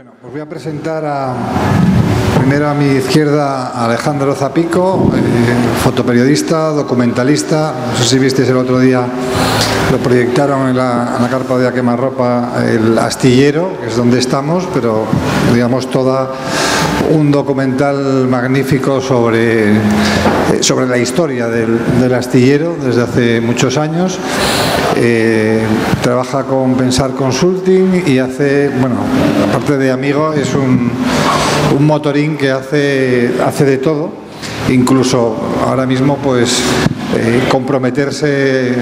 Bueno, os voy a presentar primero a mi izquierda a Alejandro Zapico, fotoperiodista, documentalista. No sé si visteis el otro día, lo proyectaron en la carpa de A Quemarropa, el Astillero, que es donde estamos, pero digamos un documental magnífico sobre la historia del astillero desde hace muchos años. Trabaja con Pensar Consulting y hace, bueno, aparte de amigo, es un motorín que hace de todo, incluso ahora mismo pues comprometerse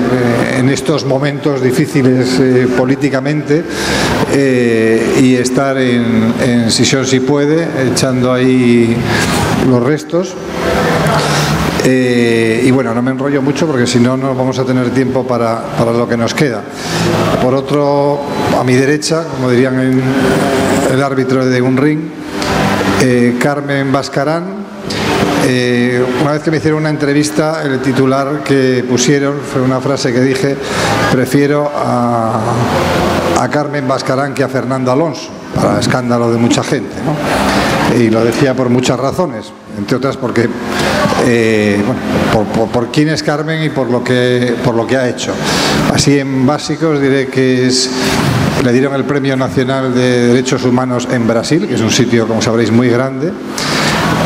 en estos momentos difíciles políticamente y estar en Sisión si puede, echando ahí los restos. Y bueno, no me enrollo mucho porque si no, no vamos a tener tiempo para lo que nos queda. Por otro, a mi derecha, como dirían el árbitro de un ring, Carmen Bascarán. Una vez que me hicieron una entrevista, el titular que pusieron fue una frase que dije: prefiero a Carmen Bascarán que a Fernando Alonso, para escándalo de mucha gente, ¿no? Y lo decía por muchas razones, entre otras porque por quién es Carmen y por lo que ha hecho. Así en básicos diré que le dieron el Premio Nacional de Derechos Humanos en Brasil, que es un sitio, como sabréis, muy grande.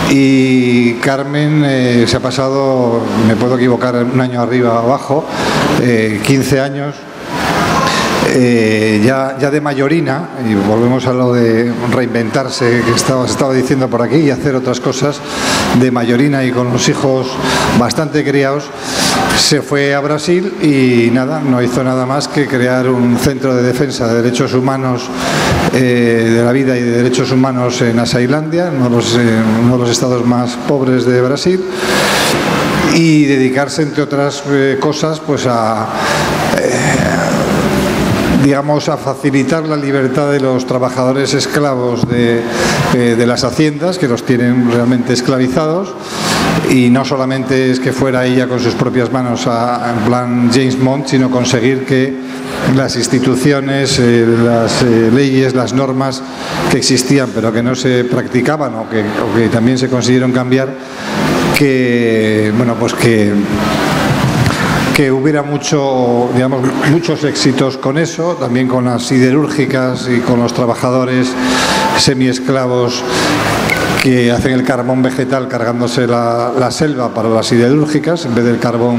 Y Carmen se ha pasado, me puedo equivocar, un año arriba o abajo, 15 años ya de mayorina, y volvemos a lo de reinventarse que estaba diciendo por aquí, y hacer otras cosas de mayorina, y con los hijos bastante criados se fue a Brasil y nada, no hizo nada más que crear un centro de defensa de derechos humanos, de la vida y de derechos humanos en Açailândia, uno de los estados más pobres de Brasil, y dedicarse, entre otras cosas, pues digamos, a facilitar la libertad de los trabajadores esclavos de las haciendas, que los tienen realmente esclavizados. Y no solamente es que fuera ella con sus propias manos en plan James Bond, sino conseguir que las instituciones, las leyes, las normas que existían pero que no se practicaban o que también se consiguieron cambiar, que hubiera muchos éxitos con eso, también con las siderúrgicas y con los trabajadores semiesclavos que hacen el carbón vegetal cargándose la selva para las siderúrgicas en vez del carbón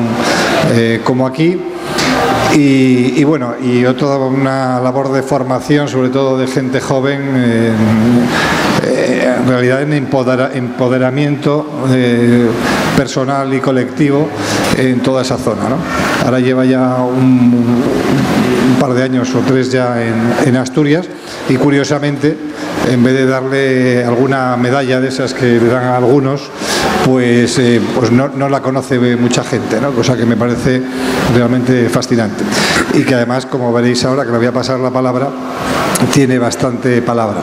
como aquí. Y toda una labor de formación, sobre todo de gente joven, en realidad en empoderamiento personal y colectivo en toda esa zona, ¿no? Ahora lleva ya un par de años o 3 ya en Asturias, y curiosamente, en vez de darle alguna medalla de esas que le dan a algunos, pues no la conoce mucha gente, ¿no? Cosa que me parece realmente fascinante, y que además, como veréis ahora que le voy a pasar la palabra, tiene bastante palabra.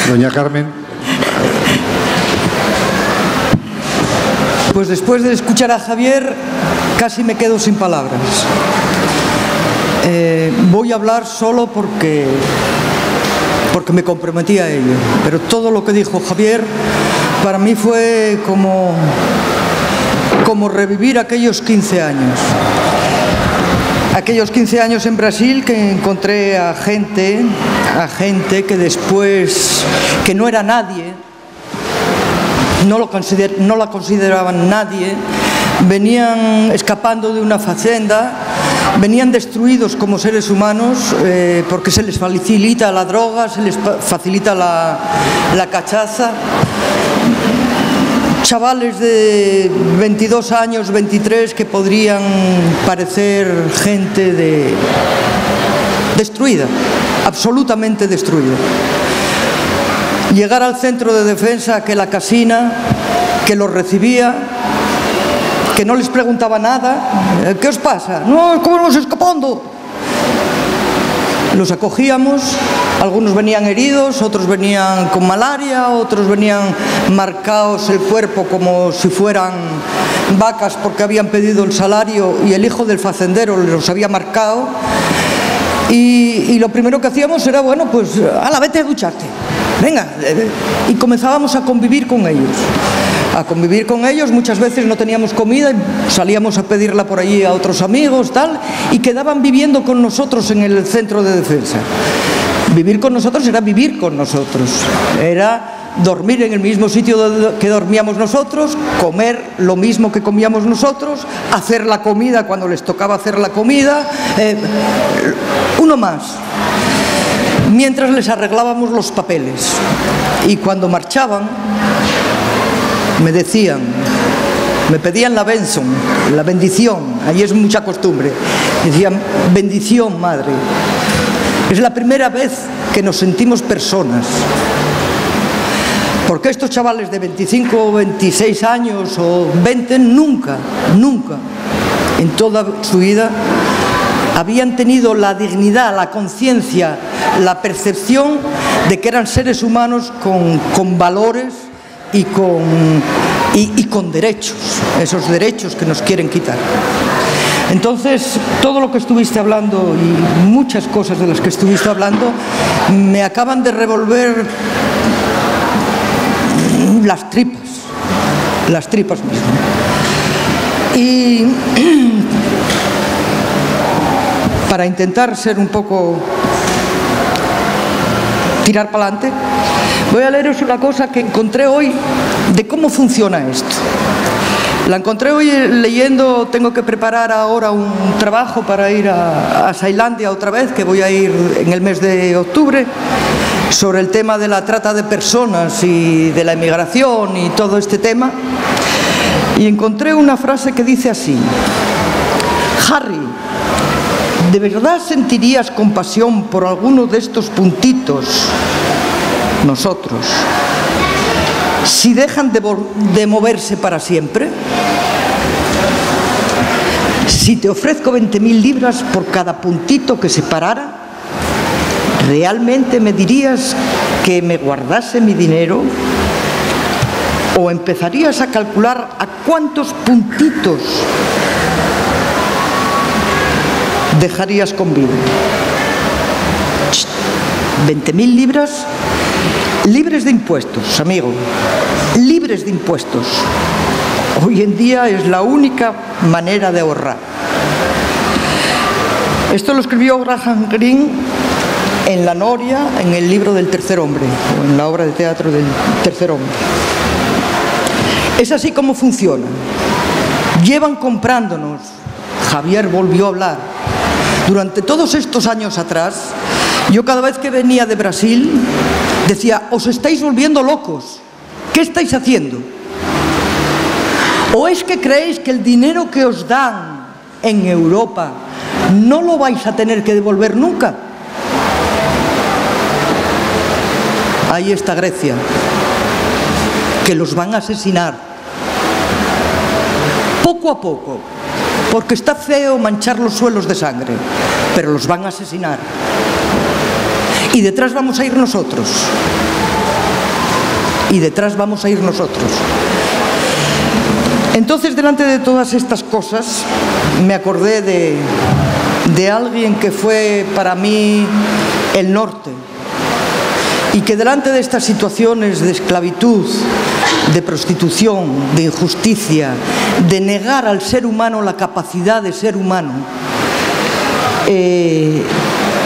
Doña Carmen. Pues después de escuchar a Javier casi me quedo sin palabras. Voy a hablar solo porque me comprometí a ello, pero todo lo que dijo Javier para mí fue como revivir aquellos 15 años. Aquellos 15 años en Brasil, que encontré a gente que después, que no era nadie, no la consideraban nadie, venían escapando de una fazenda, venían destruidos como seres humanos, porque se les facilita la droga, se les facilita la cachaza. Chavales de 22 años, 23, que podrían parecer gente destruida, absolutamente destruida. Llegar al centro de defensa, que la casina, que los recibía, que no les preguntaba nada. ¿Qué os pasa? No, ¿cómo nos escapando? Los acogíamos, algunos venían heridos, otros venían con malaria, otros venían marcados el cuerpo como si fueran vacas porque habían pedido el salario y el hijo del facendero los había marcado. Y lo primero que hacíamos era, bueno, pues, ala, vete a ducharte. venga, y comenzábamos a convivir con ellos. A convivir con ellos, muchas veces no teníamos comida y salíamos a pedirla por allí a otros amigos, tal, y quedaban viviendo con nosotros en el centro de defensa. Vivir con nosotros era vivir con nosotros, era dormir en el mismo sitio que dormíamos nosotros, comer lo mismo que comíamos nosotros, hacer la comida cuando les tocaba hacer la comida, uno más, mientras les arreglábamos los papeles. Y cuando marchaban, me decían, me pedían la benson, la bendición, allí es mucha costumbre, decían, bendición, madre. Es la primera vez que nos sentimos personas. Porque estos chavales de 25 o 26 años o 20 nunca en toda su vida habían tenido la dignidad, la conciencia, la percepción de que eran seres humanos con valores y con derechos, esos derechos que nos quieren quitar. Entonces, todo lo que estuviste hablando y muchas cosas de las que estuviste hablando me acaban de revolver las tripas mismo. Y para intentar ser un poco tirar para adelante, voy a leeros una cosa que encontré hoy de cómo funciona esto. La encontré hoy leyendo, tengo que preparar ahora un trabajo para ir a Tailandia otra vez, que voy a ir en el mes de octubre, sobre el tema de la trata de personas y de la emigración y todo este tema. Y encontré una frase que dice así: Harry, ¿de verdad sentirías compasión por alguno de estos puntitos, nosotros, si dejan de moverse para siempre? Si te ofrezco 20.000 libras por cada puntito que se parara, ¿realmente me dirías que me guardase mi dinero? ¿O empezarías a calcular a cuántos puntitos dejarías con vida? 20.000 libras libres de impuestos, amigo, libres de impuestos. Hoy en día es la única manera de ahorrar. Esto lo escribió Graham Greene en La Noria, en el libro del Tercer Hombre, o en la obra de teatro del Tercer Hombre. Es así como funciona. Llevan comprándonos, Javier volvió a hablar, durante todos estos años atrás. Yo cada vez que venía de Brasil decía, os estáis volviendo locos, ¿qué estáis haciendo? ¿O es que creéis que el dinero que os dan en Europa no lo vais a tener que devolver nunca? Ahí está Grecia, que los van a asesinar poco a poco, porque está feo manchar los suelos de sangre, pero los van a asesinar. Y detrás vamos a ir nosotros. Y detrás vamos a ir nosotros. Entonces, delante de todas estas cosas, me acordé de alguien que fue para mí el norte. Y que delante de estas situaciones de esclavitud, de prostitución, de injusticia, de negar al ser humano la capacidad de ser humano,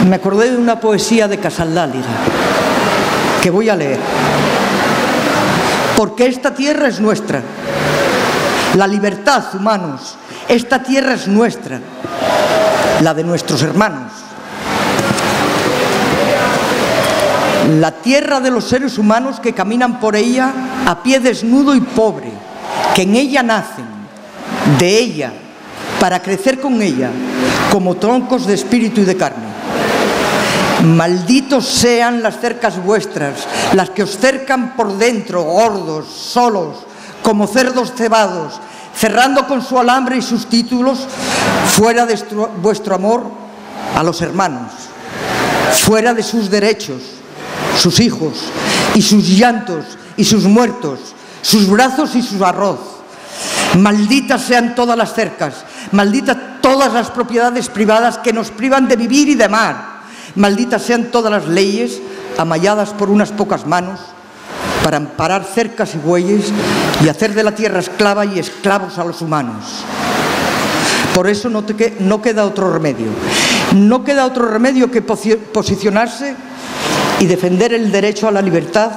me acordé de una poesía de Casaldáliga, que voy a leer. Porque esta tierra es nuestra. La libertad, humanos, esta tierra es nuestra, la de nuestros hermanos. La tierra de los seres humanos que caminan por ella a pie desnudo y pobre, que en ella nacen, de ella, para crecer con ella, como troncos de espíritu y de carne. Malditos sean las cercas vuestras, las que os cercan por dentro, gordos, solos, como cerdos cebados, cerrando con su alambre y sus títulos, fuera de vuestro amor a los hermanos, fuera de sus derechos, sus hijos, y sus llantos, y sus muertos, sus brazos y su arroz. Malditas sean todas las cercas, malditas todas las propiedades privadas que nos privan de vivir y de amar. Malditas sean todas las leyes, amalladas por unas pocas manos para amparar cercas y bueyes y hacer de la tierra esclava y esclavos a los humanos. Por eso no queda otro remedio. No queda otro remedio que posicionarse y defender el derecho a la libertad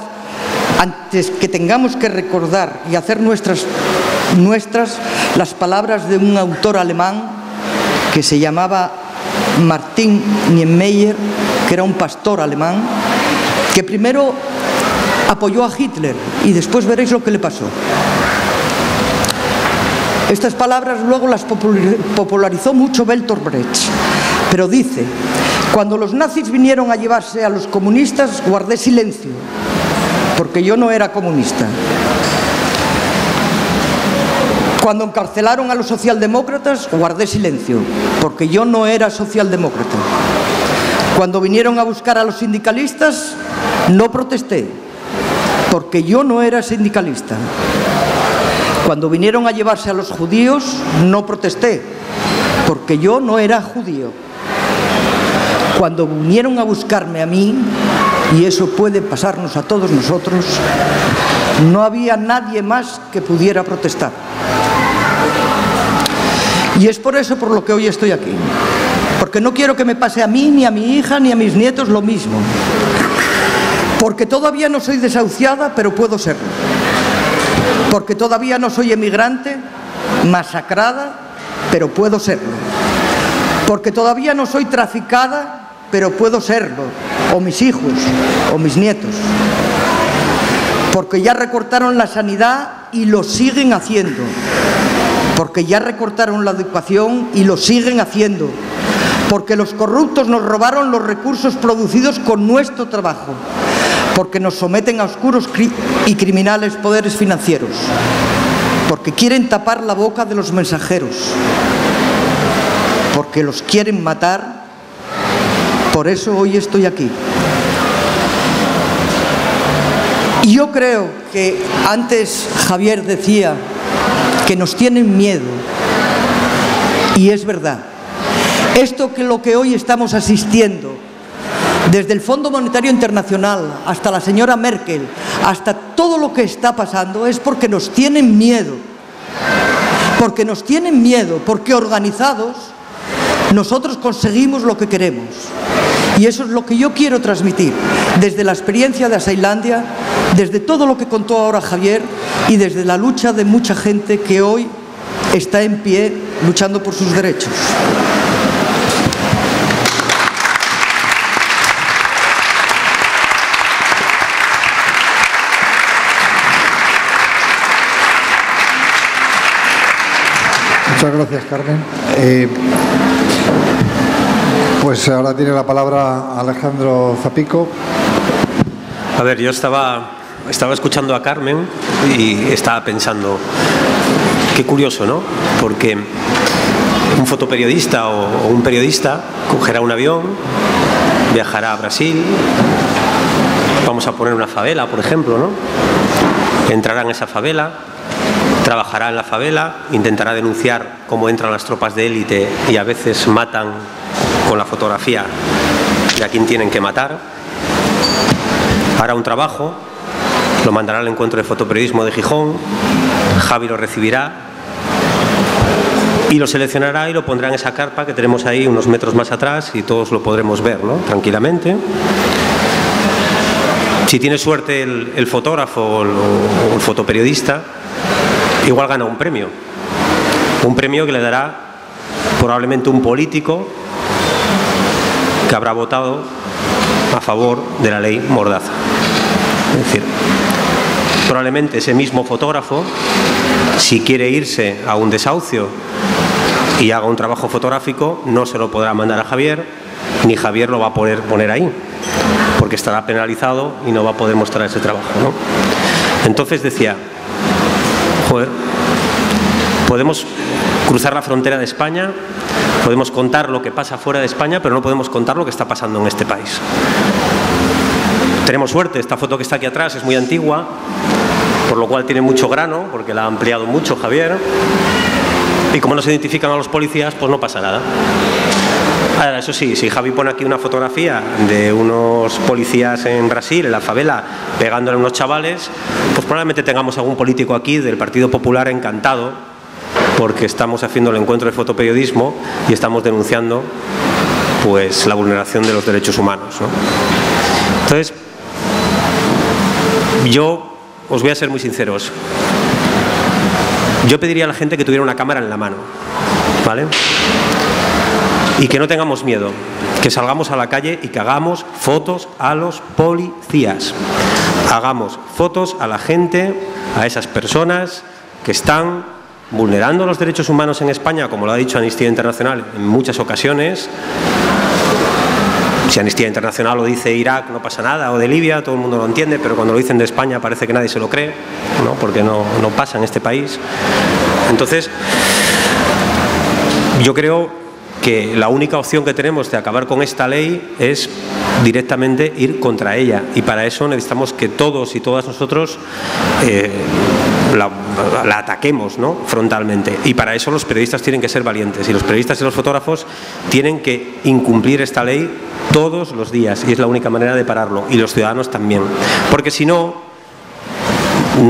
antes que tengamos que recordar y hacer nuestras las palabras de un autor alemán que se llamaba Martin Niemöller, que era un pastor alemán, que primero apoyó a Hitler y después veréis lo que le pasó. Estas palabras luego las popularizó mucho Bertolt Brecht, pero dice: cuando los nazis vinieron a llevarse a los comunistas, guardé silencio, porque yo no era comunista. Cuando encarcelaron a los socialdemócratas, guardé silencio, porque yo no era socialdemócrata. Cuando vinieron a buscar a los sindicalistas, no protesté, porque yo no era sindicalista. Cuando vinieron a llevarse a los judíos, no protesté, porque yo no era judío. Cuando vinieron a buscarme a mí, y eso puede pasarnos a todos nosotros, no había nadie más que pudiera protestar. Y es por eso por lo que hoy estoy aquí, porque no quiero que me pase a mí, ni a mi hija, ni a mis nietos lo mismo, porque todavía no soy desahuciada, pero puedo serlo, porque todavía no soy emigrante, masacrada, pero puedo serlo, porque todavía no soy traficada, pero puedo serlo, o mis hijos, o mis nietos, porque ya recortaron la sanidad y lo siguen haciendo, porque ya recortaron la educación y lo siguen haciendo, porque los corruptos nos robaron los recursos producidos con nuestro trabajo, porque nos someten a oscuros y criminales poderes financieros, porque quieren tapar la boca de los mensajeros, porque los quieren matar. Por eso hoy estoy aquí. Y yo creo que antes Javier decía que nos tienen miedo, y es verdad. Esto que lo que hoy estamos asistiendo, desde el Fondo Monetario Internacional hasta la señora Merkel, hasta todo lo que está pasando, es porque nos tienen miedo. Porque nos tienen miedo, porque organizados nosotros conseguimos lo que queremos. Y eso es lo que yo quiero transmitir, desde la experiencia de Asailandia, desde todo lo que contó ahora Javier y desde la lucha de mucha gente que hoy está en pie luchando por sus derechos. Muchas gracias, Carmen. Pues ahora tiene la palabra Alejandro Zapico. A ver, yo estaba escuchando a Carmen y estaba pensando, qué curioso, ¿no? Porque un fotoperiodista o un periodista cogerá un avión, viajará a Brasil, vamos a poner una favela, por ejemplo, ¿no? Entrará en esa favela, trabajará en la favela, intentará denunciar cómo entran las tropas de élite y a veces matan con la fotografía de a quien tienen que matar. Hará un trabajo, lo mandará al encuentro de fotoperiodismo de Gijón, Javi lo recibirá y lo seleccionará y lo pondrá en esa carpa que tenemos ahí unos metros más atrás y todos lo podremos ver, ¿no? Tranquilamente. Si tiene suerte el fotógrafo o el fotoperiodista, igual gana un premio que le dará probablemente un político que habrá votado a favor de la ley Mordaza. Es decir, probablemente ese mismo fotógrafo, si quiere irse a un desahucio y haga un trabajo fotográfico, no se lo podrá mandar a Javier, ni Javier lo va a poder poner ahí, porque estará penalizado y no va a poder mostrar ese trabajo, ¿no? Entonces decía, joder, podemos cruzar la frontera de España, podemos contar lo que pasa fuera de España, pero no podemos contar lo que está pasando en este país. Tenemos suerte, esta foto que está aquí atrás es muy antigua, por lo cual tiene mucho grano, porque la ha ampliado mucho Javier, y como no se identifican a los policías, pues no pasa nada. Ahora, eso sí, si Javi pone aquí una fotografía de unos policías en Brasil, en la favela, pegándole a unos chavales, pues probablemente tengamos algún político aquí del Partido Popular encantado porque estamos haciendo el encuentro de fotoperiodismo y estamos denunciando pues la vulneración de los derechos humanos, ¿no? Entonces, yo os voy a ser muy sinceros. Yo pediría a la gente que tuviera una cámara en la mano, ¿vale? Y que no tengamos miedo, que salgamos a la calle y que hagamos fotos a los policías. Hagamos fotos a la gente, a esas personas que están vulnerando los derechos humanos en España, como lo ha dicho Amnistía Internacional en muchas ocasiones. Si Amnistía Internacional lo dice Irak, no pasa nada, o de Libia, todo el mundo lo entiende, pero cuando lo dicen de España parece que nadie se lo cree, ¿no? Porque no pasa en este país. Entonces, yo creo que la única opción que tenemos de acabar con esta ley es directamente ir contra ella, y para eso necesitamos que todos y todas nosotros la ataquemos, ¿no? Frontalmente, y para eso los periodistas tienen que ser valientes, y los periodistas y los fotógrafos tienen que incumplir esta ley todos los días, y es la única manera de pararlo, y los ciudadanos también, porque si no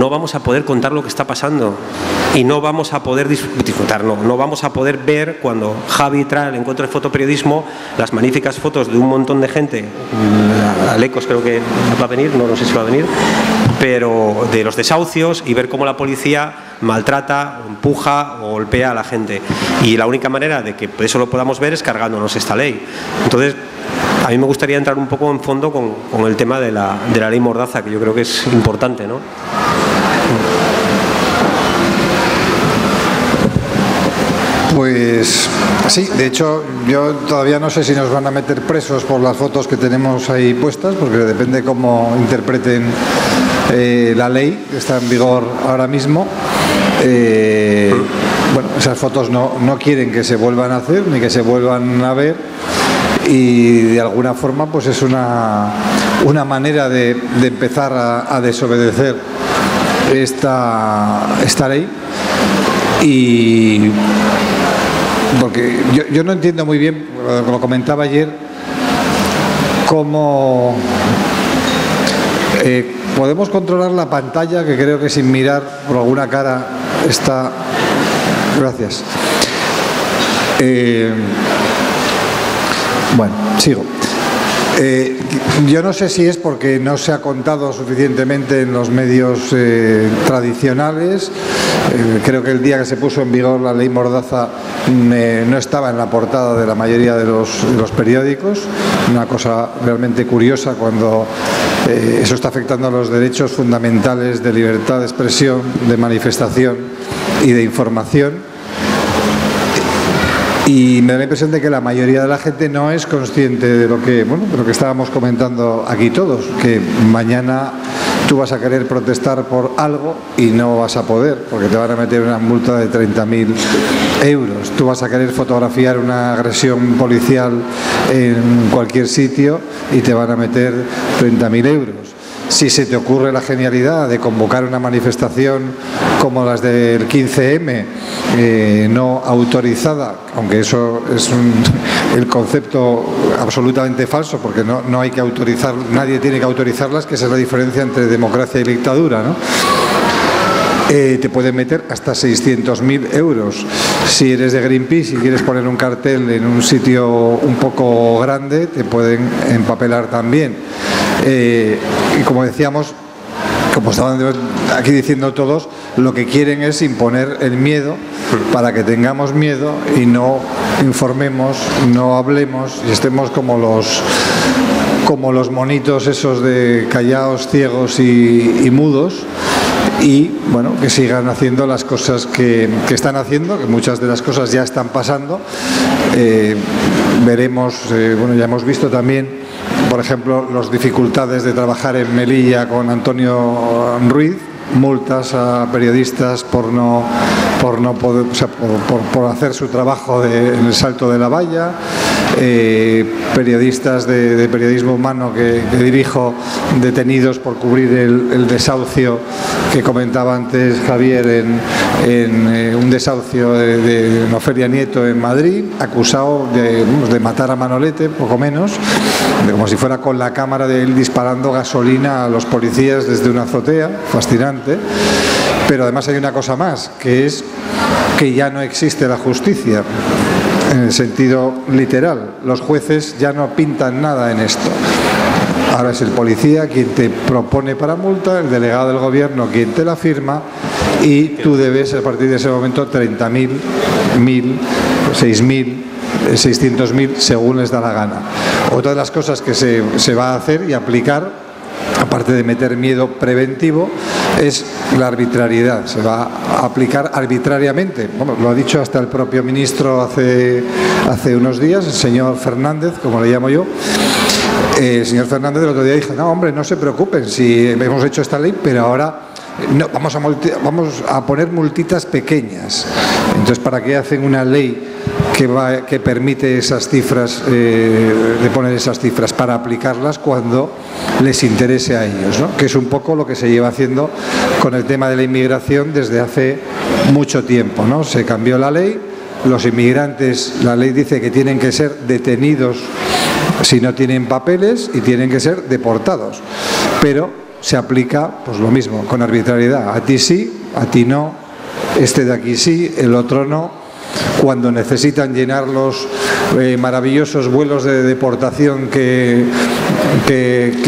vamos a poder contar lo que está pasando y no vamos a poder disfrutar, no vamos a poder ver cuando Javi trae el encuentro de fotoperiodismo las magníficas fotos de un montón de gente. Alecos creo que va a venir, no sé si va a venir, pero de los desahucios, y ver cómo la policía maltrata, empuja o golpea a la gente, y la única manera de que eso lo podamos ver es cargándonos esta ley. Entonces, a mí me gustaría entrar un poco en fondo con el tema de la ley Mordaza, que yo creo que es importante, ¿no? Pues sí, de hecho yo todavía no sé si nos van a meter presos por las fotos que tenemos ahí puestas, porque depende cómo interpreten la ley que está en vigor ahora mismo. Bueno, esas fotos no quieren que se vuelvan a hacer ni que se vuelvan a ver, y de alguna forma pues es una manera de empezar a desobedecer esta ley. Y porque yo no entiendo muy bien, lo comentaba ayer, cómo podemos controlar la pantalla, que creo que sin mirar por alguna cara está... Gracias. Bueno, sigo. Yo no sé si es porque no se ha contado suficientemente en los medios tradicionales. Creo que el día que se puso en vigor la ley Mordaza no estaba en la portada de la mayoría de los periódicos. Una cosa realmente curiosa cuando eso está afectando a los derechos fundamentales de libertad de expresión, de manifestación y de información. Y me da la impresión de que la mayoría de la gente no es consciente de lo que estábamos comentando aquí todos, que mañana tú vas a querer protestar por algo y no vas a poder, porque te van a meter una multa de 30.000 euros. Tú vas a querer fotografiar una agresión policial en cualquier sitio y te van a meter 30.000 euros. Si se te ocurre la genialidad de convocar una manifestación como las del 15M, no autorizada, aunque eso es el concepto absolutamente falso, porque no hay que autorizar, nadie tiene que autorizarlas, que esa es la diferencia entre democracia y dictadura, ¿no? Te pueden meter hasta 600.000 euros. Si eres de Greenpeace y quieres poner un cartel en un sitio un poco grande, te pueden empapelar también. Y como decíamos, como estaban aquí diciendo todos, lo que quieren es imponer el miedo para que tengamos miedo y no informemos, no hablemos y estemos como los monitos esos de callados, ciegos y mudos. Y bueno, que sigan haciendo las cosas que están haciendo, que muchas de las cosas ya están pasando. Veremos, ya hemos visto también, por ejemplo, las dificultades de trabajar en Melilla con Antonio Ruiz, multas a periodistas por no poder, por hacer su trabajo en el salto de la valla, periodistas de periodismo humano que dirijo, detenidos por cubrir el desahucio que comentaba antes Javier, en un desahucio de Ofelia Nieto en Madrid, acusado de matar a Manolete, poco menos, como si fuera con la cámara de él disparando gasolina a los policías desde una azotea, fascinante. Pero además hay una cosa más, que es que ya no existe la justicia en el sentido literal. Los jueces ya no pintan nada en esto. Ahora es el policía quien te propone para multa, el delegado del gobierno quien te la firma, y tú debes a partir de ese momento 30.000, 1.000, 6.000, 600.000 según les da la gana. Otra de las cosas que se va a hacer y aplicar, aparte de meter miedo preventivo, es la arbitrariedad. Se va a aplicar arbitrariamente. Bueno, lo ha dicho hasta el propio ministro hace unos días, el señor Fernández, como le llamo yo. El señor Fernández el otro día dijo: no, hombre, no se preocupen si hemos hecho esta ley, pero ahora no, vamos a poner multitas pequeñas. Entonces, ¿para qué hacen una ley que permite esas cifras, de poner esas cifras? Para aplicarlas cuando les interese a ellos, ¿no? Que es un poco lo que se lleva haciendo con el tema de la inmigración desde hace mucho tiempo, ¿no? Se cambió la ley, los inmigrantes, la ley dice que tienen que ser detenidos si no tienen papeles y tienen que ser deportados, pero se aplica pues lo mismo, con arbitrariedad. A ti sí, a ti no, este de aquí sí, el otro no. Cuando necesitan llenar los maravillosos vuelos de deportación que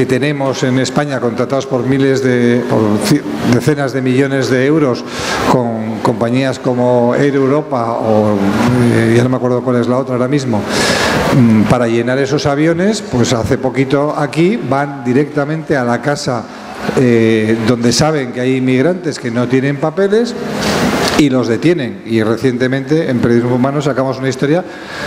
tenemos en España, contratados por decenas de millones de euros con compañías como Air Europa o ya no me acuerdo cuál es la otra ahora mismo, para llenar esos aviones, pues hace poquito aquí van directamente a la casa donde saben que hay inmigrantes que no tienen papeles y los detienen. Y recientemente en Periodismo Humano sacamos una historia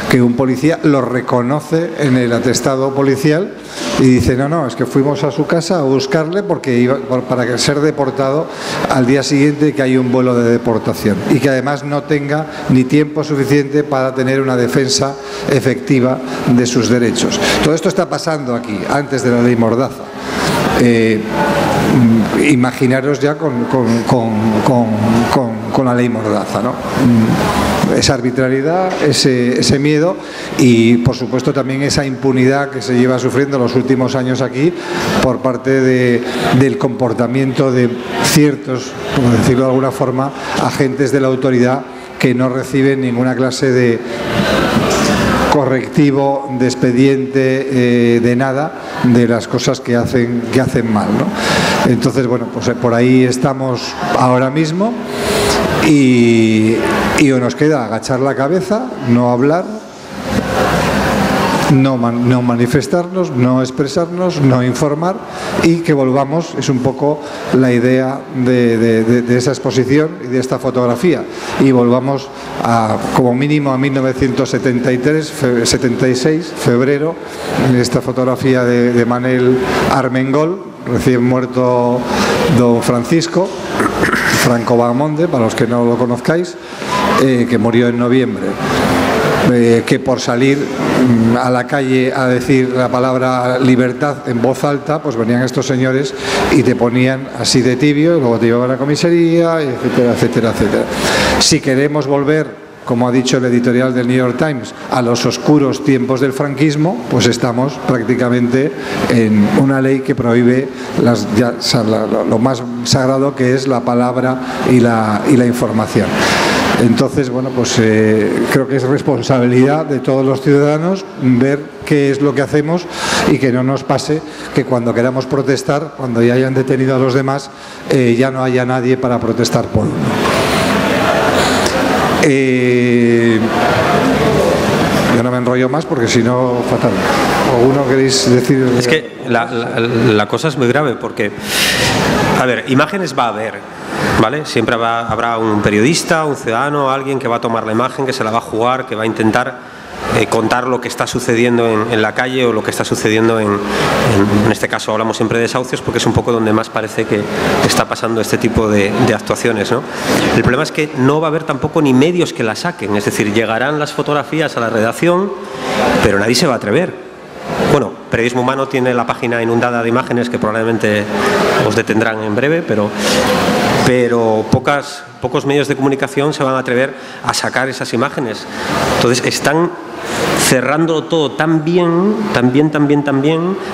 que un policía lo reconoce en el atestado policial y dice: no, es que fuimos a su casa a buscarle porque iba para ser deportado al día siguiente, que hay un vuelo de deportación, y que además no tenga ni tiempo suficiente para tener una defensa efectiva de sus derechos. Todo esto está pasando aquí antes de la ley Mordaza. Imaginaros ya con la ley Mordaza, ¿no? Esa arbitrariedad, ese miedo y por supuesto también esa impunidad que se lleva sufriendo los últimos años aquí por parte del comportamiento de ciertos, por decirlo de alguna forma, agentes de la autoridad que no reciben ninguna clase de correctivo, de expediente, de nada, de las cosas que hacen mal, ¿no? Entonces, bueno, pues por ahí estamos ahora mismo y nos queda agachar la cabeza, no hablar, no manifestarnos, no expresarnos, no informar, y que volvamos, es un poco la idea de esa exposición y de esta fotografía, y volvamos como mínimo a 1976, febrero, en esta fotografía de Manel Armengol, recién muerto don Francisco Bahamonde, para los que no lo conozcáis, que murió en noviembre. Que por salir a la calle a decir la palabra libertad en voz alta, pues venían estos señores y te ponían así de tibio, y luego te llevaban a la comisaría, etcétera, etcétera, etcétera. Si queremos volver, como ha dicho el editorial del New York Times, a los oscuros tiempos del franquismo, pues estamos prácticamente en una ley que prohíbe lo más sagrado, que es la palabra y la información. Entonces, bueno, pues creo que es responsabilidad de todos los ciudadanos ver qué es lo que hacemos y que no nos pase que cuando queramos protestar, cuando ya hayan detenido a los demás, ya no haya nadie para protestar por uno. Yo no me enrollo más porque si no, fatal. ¿Alguno queréis decir? Es que la cosa es muy grave porque, a ver, imágenes va a haber, ¿vale? Siempre habrá un periodista, un ciudadano, alguien que va a tomar la imagen, que se la va a jugar, que va a intentar contar lo que está sucediendo en la calle o lo que está sucediendo en este caso hablamos siempre de desahucios porque es un poco donde más parece que está pasando este tipo de actuaciones, ¿no? El problema es que no va a haber tampoco ni medios que la saquen, es decir, llegarán las fotografías a la redacción, pero nadie se va a atrever. Bueno, Periodismo Humano tiene la página inundada de imágenes que probablemente os detendrán en breve, pero pocos medios de comunicación se van a atrever a sacar esas imágenes. Entonces están cerrando todo tan bien,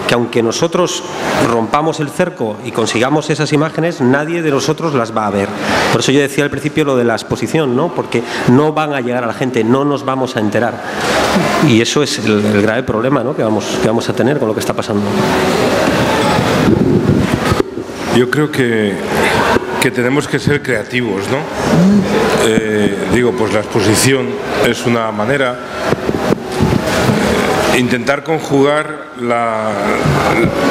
que aunque nosotros rompamos el cerco y consigamos esas imágenes, nadie de nosotros las va a ver. Por eso yo decía al principio lo de la exposición, ¿no? Porque no van a llegar a la gente, no nos vamos a enterar. Y eso es el grave problema, ¿no? que vamos a tener con lo que está pasando. Yo creo que tenemos que ser creativos, ¿no? Pues la exposición es una manera. Intentar conjugar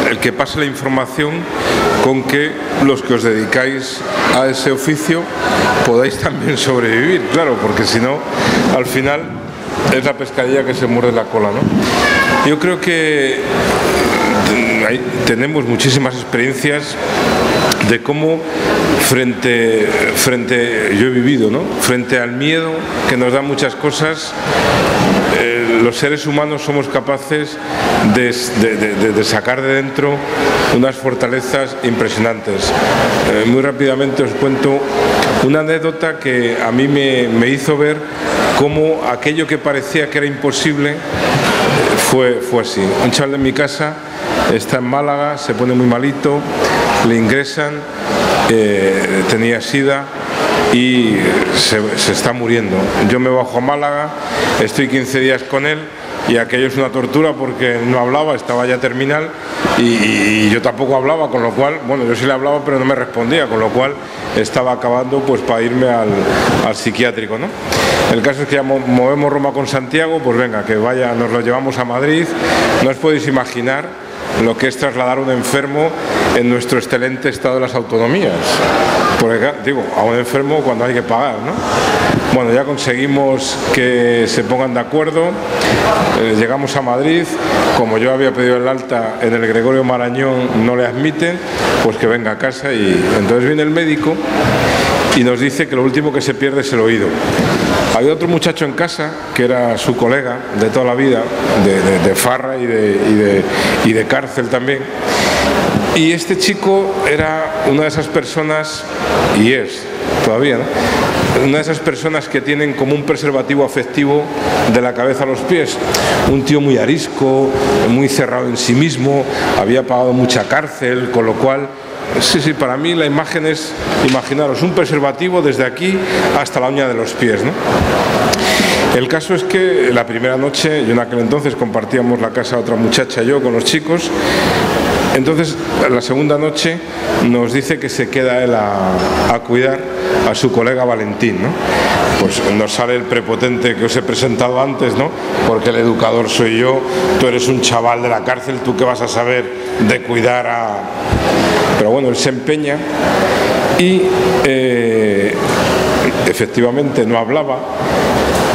el que pase la información con que los que os dedicáis a ese oficio podáis también sobrevivir, claro, porque si no, al final es la pescadilla que se muerde la cola, ¿no? Yo creo que tenemos muchísimas experiencias de cómo yo he vivido, ¿no? Frente al miedo que nos da muchas cosas, los seres humanos somos capaces de sacar de dentro unas fortalezas impresionantes. Muy rápidamente os cuento una anécdota que a mí me hizo ver cómo aquello que parecía que era imposible fue así. Un chaval de mi casa está en Málaga, se pone muy malito, le ingresan, tenía SIDA y se está muriendo. Yo me bajo a Málaga, estoy 15 días con él y aquello es una tortura porque no hablaba, estaba ya terminal y yo tampoco hablaba, con lo cual, bueno, yo sí le hablaba pero no me respondía, con lo cual estaba acabando pues para irme al psiquiátrico, ¿no? El caso es que ya movemos Roma con Santiago, pues venga, que vaya, nos lo llevamos a Madrid. No os podéis imaginar lo que es trasladar a un enfermo en nuestro excelente estado de las autonomías. Porque, digo, a un enfermo cuando hay que pagar, ¿no? Bueno, ya conseguimos que se pongan de acuerdo, llegamos a Madrid, como yo había pedido el alta en el Gregorio Marañón, no le admiten, pues que venga a casa y entonces viene el médico y nos dice que lo último que se pierde es el oído. Había otro muchacho en casa que era su colega de toda la vida, de farra y de cárcel también. Y este chico era una de esas personas, y es todavía, ¿no? Una de esas personas que tienen como un preservativo afectivo de la cabeza a los pies. Un tío muy arisco, muy cerrado en sí mismo, había pagado mucha cárcel, con lo cual, sí, para mí la imagen es, imaginaros, un preservativo desde aquí hasta la uña de los pies, ¿no? El caso es que la primera noche, yo en aquel entonces compartíamos la casa otra muchacha y yo con los chicos. Entonces, la segunda noche nos dice que se queda él a cuidar a su colega Valentín, ¿no? Pues nos sale el prepotente que os he presentado antes, ¿no? Porque el educador soy yo, tú eres un chaval de la cárcel, ¿tú qué vas a saber de cuidar a...? Pero bueno, él se empeña y efectivamente no hablaba.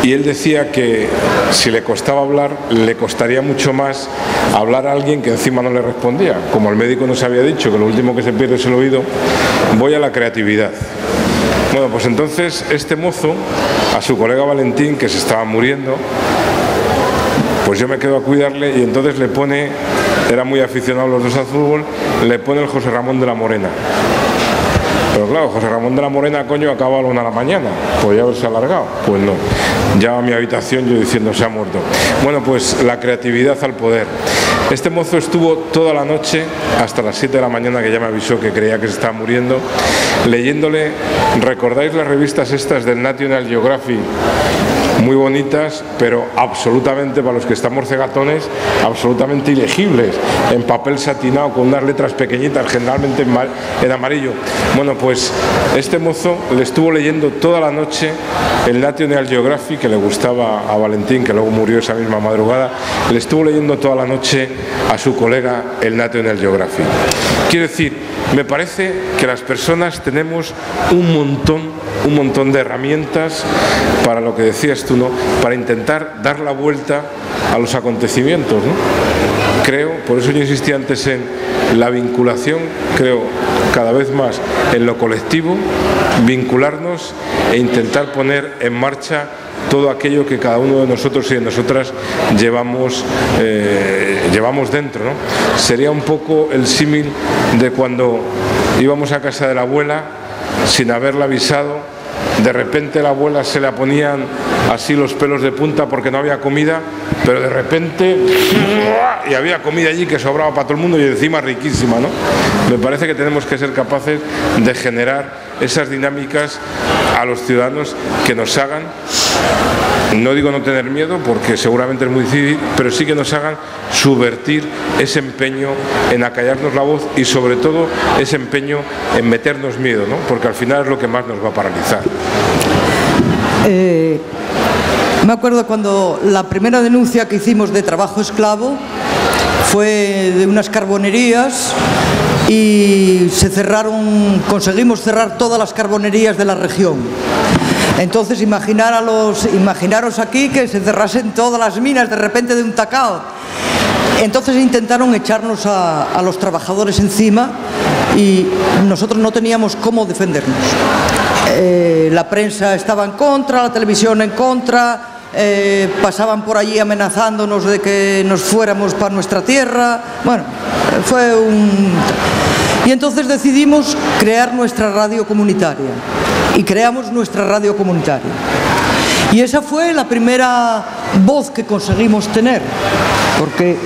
Y él decía que si le costaba hablar, le costaría mucho más hablar a alguien que encima no le respondía. Como el médico nos había dicho que lo último que se pierde es el oído, voy a la creatividad. Bueno, pues entonces este mozo, a su colega Valentín, que se estaba muriendo, pues yo me quedo a cuidarle y entonces le pone, era muy aficionado los dos al fútbol, le pone el José Ramón de la Morena. Pero claro, José Ramón de la Morena, coño, acaba a la 1 de la mañana. Podría haberse alargado. Pues no. Ya a mi habitación yo diciendo se ha muerto. Bueno, pues la creatividad al poder. Este mozo estuvo toda la noche, hasta las 7 de la mañana, que ya me avisó que creía que se estaba muriendo, leyéndole. ¿Recordáis las revistas estas del National Geographic? Muy bonitas, pero absolutamente, para los que estamos cegatones, absolutamente ilegibles, en papel satinado con unas letras pequeñitas, generalmente en amarillo. Bueno, pues este mozo le estuvo leyendo toda la noche el National Geographic, que le gustaba a Valentín, que luego murió esa misma madrugada, le estuvo leyendo toda la noche a su colega el National Geographic. Quiero decir, me parece que las personas tenemos un montón de herramientas para lo que decías tú, ¿no? Para intentar dar la vuelta a los acontecimientos, ¿no? Creo, por eso yo insistí antes en la vinculación, creo, cada vez más en lo colectivo, vincularnos e intentar poner en marcha todo aquello que cada uno de nosotros y de nosotras llevamos dentro, ¿no? Sería un poco el símil de cuando íbamos a casa de la abuela sin haberla avisado, de repente la abuela se le ponían así los pelos de punta porque no había comida, pero de repente y había comida allí que sobraba para todo el mundo y encima riquísima, ¿no? Me parece que tenemos que ser capaces de generar esas dinámicas a los ciudadanos que nos hagan, no digo no tener miedo porque seguramente es muy difícil, pero sí que nos hagan subvertir ese empeño en acallarnos la voz y sobre todo ese empeño en meternos miedo, ¿no? Porque al final es lo que más nos va a paralizar. Me acuerdo cuando la primera denuncia que hicimos de trabajo esclavo fue de unas carbonerías y conseguimos cerrar todas las carbonerías de la región. Entonces imaginaros aquí que se cerrasen todas las minas de repente de un tacao. Entonces intentaron echarnos a los trabajadores encima y nosotros no teníamos cómo defendernos. La prensa estaba en contra, la televisión en contra, pasaban por allí amenazándonos de que nos fuéramos para nuestra tierra. Bueno, y entonces decidimos crear nuestra radio comunitaria y creamos nuestra radio comunitaria. Y esa fue la primera voz que conseguimos tener, porque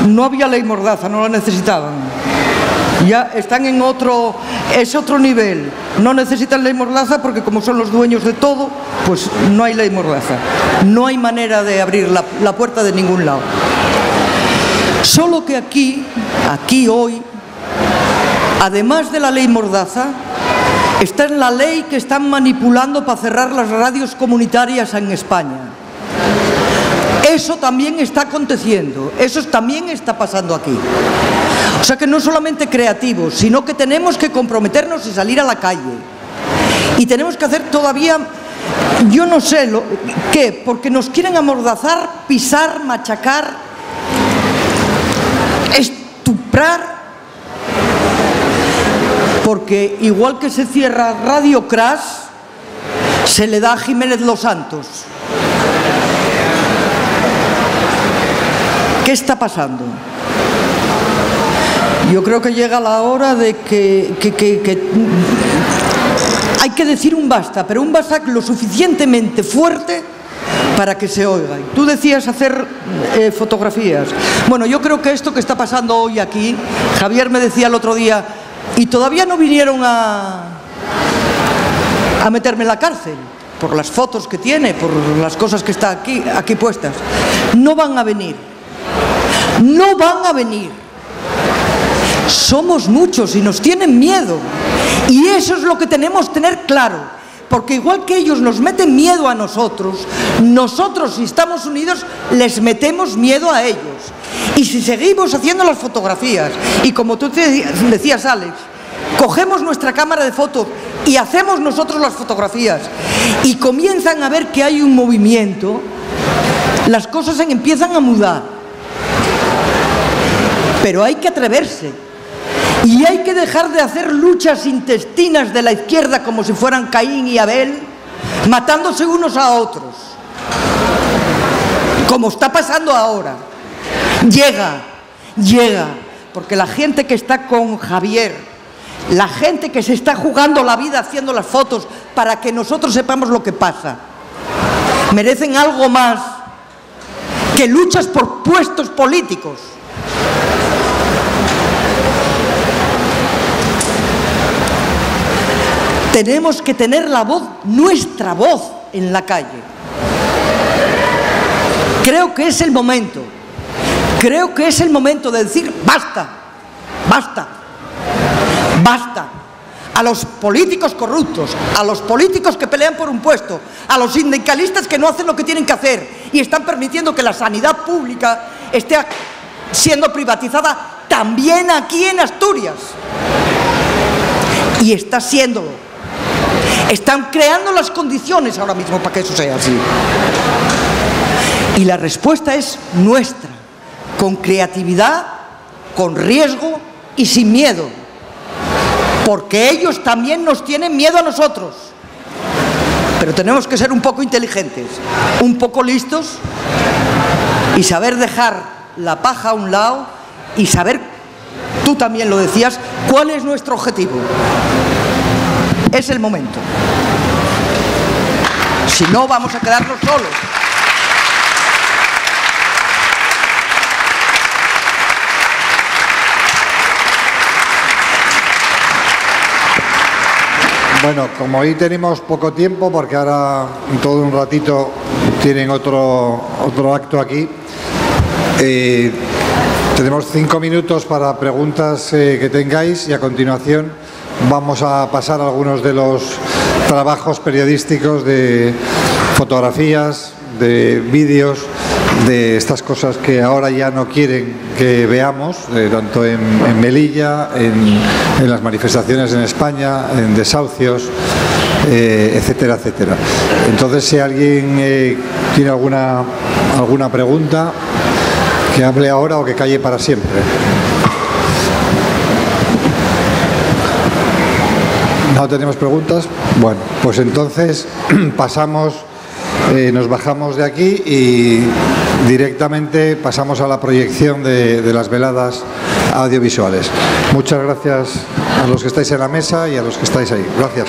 no había ley mordaza, no la necesitaban. Ya están en otro nivel, no necesitan ley mordaza porque como son los dueños de todo, pues no hay ley mordaza, no hay manera de abrir la puerta de ningún lado. Solo que aquí hoy, además de la ley mordaza, está en la ley que están manipulando para cerrar las radios comunitarias en España. Eso también está aconteciendo, eso también está pasando aquí. O sea que no solamente creativos, sino que tenemos que comprometernos y salir a la calle. Y tenemos que hacer todavía, yo no sé qué, porque nos quieren amordazar, pisar, machacar, estuprar. Porque igual que se cierra Radio Crash, se le da a Jiménez Los Santos. ¿Qué está pasando? Yo creo que llega la hora de que hay que decir un basta, pero un basta lo suficientemente fuerte para que se oiga. Tú decías hacer fotografías. Bueno, yo creo que esto que está pasando hoy aquí, Javier me decía el otro día, y todavía no vinieron a meterme en la cárcel, por las fotos que tiene, por las cosas que está aquí puestas. No van a venir. No van a venir. Somos muchos y nos tienen miedo. Y eso es lo que tenemos que tener claro. Porque igual que ellos nos meten miedo a nosotros, nosotros si estamos unidos les metemos miedo a ellos. Y si seguimos haciendo las fotografías, y como tú decías, Alex, cogemos nuestra cámara de fotos y hacemos nosotros las fotografías y comienzan a ver que hay un movimiento, las cosas se empiezan a mudar. Pero hay que atreverse. Y hay que dejar de hacer luchas intestinas de la izquierda como si fueran Caín y Abel, matándose unos a otros. Como está pasando ahora. Llega, porque la gente que está con Javier, la gente que se está jugando la vida haciendo las fotos para que nosotros sepamos lo que pasa, merecen algo más que luchas por puestos políticos. Tenemos que tener la voz, nuestra voz, en la calle. Creo que es el momento. Creo que es el momento de decir basta, basta, basta. A los políticos corruptos, a los políticos que pelean por un puesto, a los sindicalistas que no hacen lo que tienen que hacer y están permitiendo que la sanidad pública esté siendo privatizada también aquí en Asturias. Y está siéndolo. Están creando las condiciones ahora mismo para que eso sea así. Y la respuesta es nuestra, con creatividad, con riesgo, y sin miedo, porque ellos también nos tienen miedo a nosotros. Pero tenemos que ser un poco inteligentes, un poco listos y saber dejar la paja a un lado y saber, tú también lo decías, cuál es nuestro objetivo. Es el momento. Si no, vamos a quedarnos solos. Bueno, como hoy tenemos poco tiempo, porque ahora en todo un ratito tienen otro acto aquí, tenemos 5 minutos para preguntas que tengáis y a continuación vamos a pasar a algunos de los trabajos periodísticos de fotografías, de vídeos, de estas cosas que ahora ya no quieren que veamos, tanto en Melilla, en las manifestaciones en España, en desahucios, etcétera, etcétera. Entonces, si alguien tiene alguna pregunta, que hable ahora o que calle para siempre. ¿No tenemos preguntas? Bueno, pues entonces pasamos, nos bajamos de aquí y directamente pasamos a la proyección de las veladas audiovisuales. Muchas gracias a los que estáis en la mesa y a los que estáis ahí. Gracias.